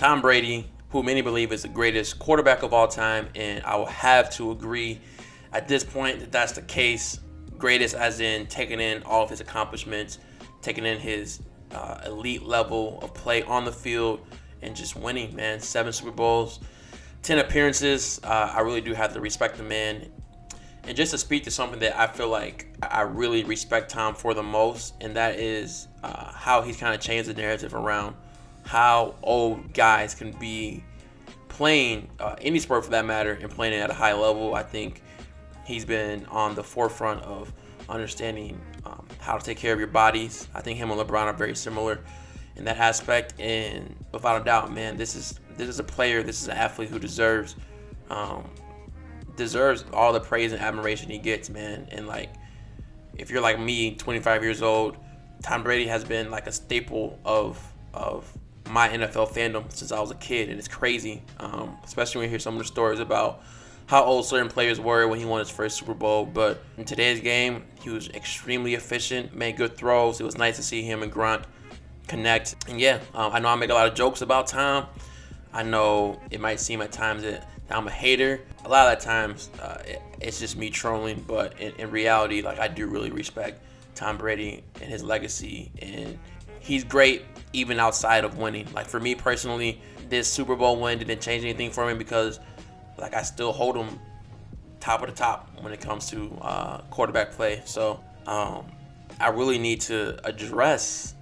Tom Brady, who many believe is the greatest quarterback of all time, and I will have to agree at this point that that's the case. Greatest as in taking in all of his accomplishments, taking in his elite level of play on the field, and just winning, man. 7 Super Bowls, 10 appearances. I really do have to respect the man. And just to speak to something that I feel like I really respect Tom for the most, and that is how he's kind of changed the narrative around how old guys can be playing any sport for that matter and playing it at a high level. I think he's been on the forefront of understanding how to take care of your bodies. I think him and LeBron are very similar in that aspect, and without a doubt, man, this is a player, this is an athlete who deserves all the praise and admiration he gets, man. And like, if you're like me, 25 years old, Tom Brady has been like a staple of my NFL fandom since I was a kid, and it's crazy, especially when you hear some of the stories about how old certain players were when he won his first Super Bowl. But in today's game, he was extremely efficient, made good throws. It was nice to see him and Grunt connect. And yeah, I know I make a lot of jokes about Tom. I know it might seem at times that I'm a hater. A lot of the times, it's just me trolling. But in reality, like, I do really respect Tom Brady and his legacy, and he's great even outside of winning. Like, for me personally, this Super Bowl win didn't change anything for me because, like, I still hold him top of the top when it comes to quarterback play. So I really need to address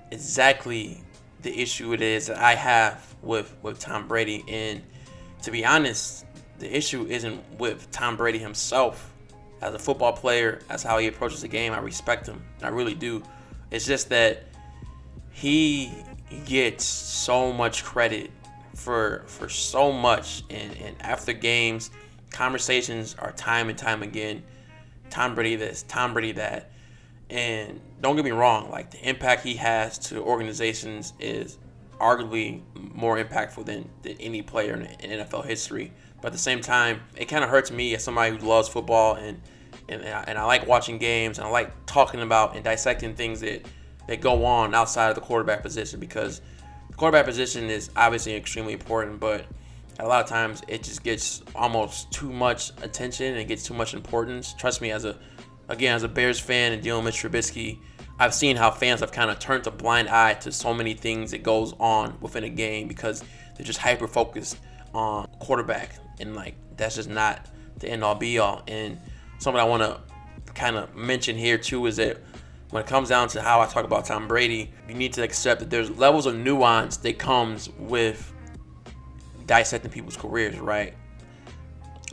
exactly the issue it is that I have with Tom Brady. And to be honest, the issue isn't with Tom Brady himself. As a football player, as how he approaches the game, I respect him. I really do. It's just that he gets so much credit for so much, and after games, conversations are time and time again, Tom Brady this, Tom Brady that. And don't get me wrong, like, the impact he has to organizations is arguably more impactful than any player in NFL history. But at the same time, it kind of hurts me as somebody who loves football, and I like watching games, and I like talking about and dissecting things that go on outside of the quarterback position, because the quarterback position is obviously extremely important, but a lot of times it just gets almost too much attention and it gets too much importance. Trust me, as a Bears fan and dealing with Trubisky, I've seen how fans have kind of turned a blind eye to so many things that goes on within a game because they're just hyper focused on quarterback, and like, that's just not the end all be all. And something I want to kind of mention here too is that when it comes down to how I talk about Tom Brady, you need to accept that there's levels of nuance that comes with dissecting people's careers, right?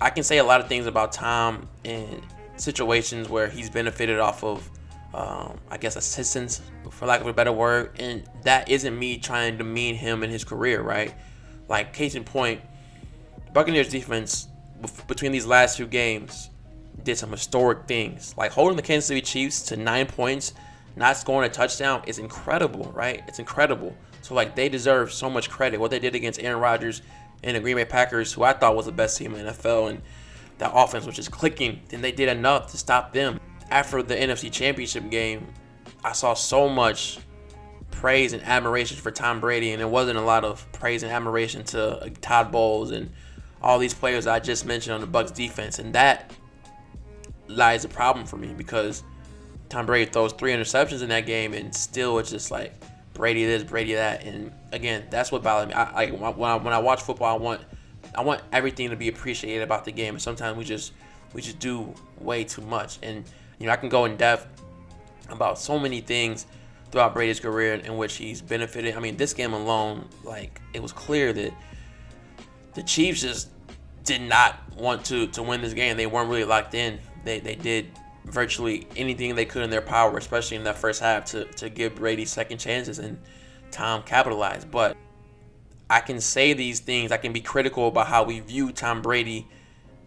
I can say a lot of things about Tom in situations where he's benefited off of, I guess, assistance, for lack of a better word, and that isn't me trying to demean him in his career, right? Like, case in point, Buccaneers defense between these last 2 games did some historic things. Like, holding the Kansas City Chiefs to 9 points, not scoring a touchdown is incredible, right? It's incredible. So, like, they deserve so much credit. What they did against Aaron Rodgers and the Green Bay Packers, who I thought was the best team in the NFL, and that offense was just clicking, then they did enough to stop them. After the NFC Championship game, I saw so much praise and admiration for Tom Brady, and there wasn't a lot of praise and admiration to Todd Bowles and all these players I just mentioned on the Bucs defense. And that lies a problem for me, because Tom Brady throws 3 interceptions in that game, and still it's just like Brady this, Brady that. And again, that's what bothers me. When I watch football, I want everything to be appreciated about the game, and sometimes we just do way too much. And I can go in depth about so many things throughout Brady's career in which he's benefited. I mean, this game alone, like, it was clear that the Chiefs just did not want to win this game. They weren't really locked in. They did virtually anything they could in their power, especially in that first half, to give Brady second chances, and Tom capitalized. But I can say these things, I can be critical about how we view Tom Brady,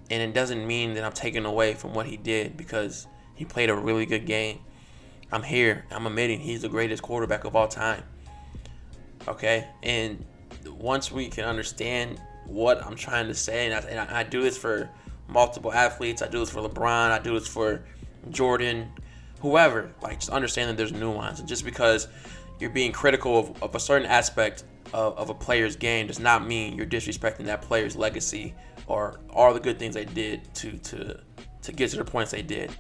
and it doesn't mean that I'm taking away from what he did, because he played a really good game. I'm admitting he's the greatest quarterback of all time. Okay? And once we can understand what I'm trying to say, and I do this for multiple athletes, I do this for LeBron, I do this for Jordan, whoever, like, just understand that there's nuance. And just because you're being critical of a certain aspect of a player's game does not mean you're disrespecting that player's legacy or all the good things they did to get to the points they did.